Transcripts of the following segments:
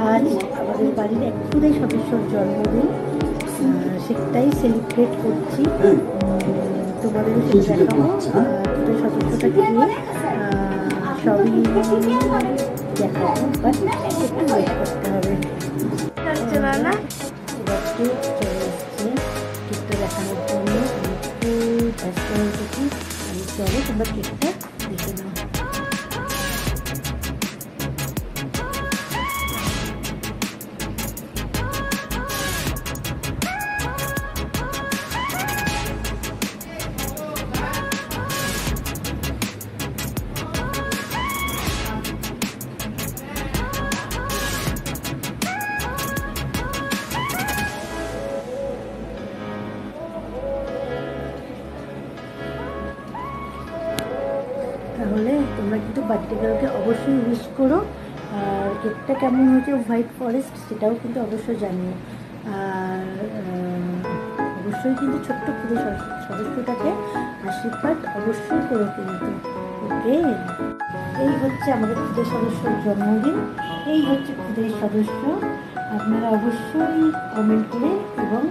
আজ আমাদের বাড়ির এক খুদে সদস্যর জন্মদিন, সেটাই সেলিব্রেট করছি। তোমাদেরও সেটা দেখাবো। খুদে সদস্যটাকে নিয়ে সবই দেখাবো, বাট একটু ওয়েট করতে হবে। না কেক চলে এসছে, কেকটা দেখানোর জন্য একটু ব্যস্ত হয়ে গেছি। চলো তোমরা কেকটা দেখে নাও। তাহলে তোমরা কিন্তু বার্থডে গার্লকে অবশ্যই উইশ করো। আর কেকটা কেমন হয়েছে হোয়াইট ফরেস্ট সেটাও কিন্তু অবশ্যই জানিও। আর অবশ্যই কিন্তু ছোট্ট খুদে সদস্যটাকে আশীর্বাদ অবশ্যই করো কিন্তু। ওকে, এই হচ্ছে আমাদের খুদে সদস্যর জন্মদিন, এই হচ্ছে খুদে সদস্য। আপনারা অবশ্যই কমেন্ট করে এবং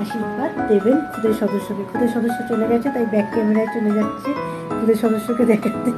আশীর্বাদ দেবেন খুদে সদস্যকে। খুদে সদস্য চলে গেছে, তাই ব্যাক ক্যামেরায় চলে যাচ্ছে খুদে সদস্যকে দেখাতে।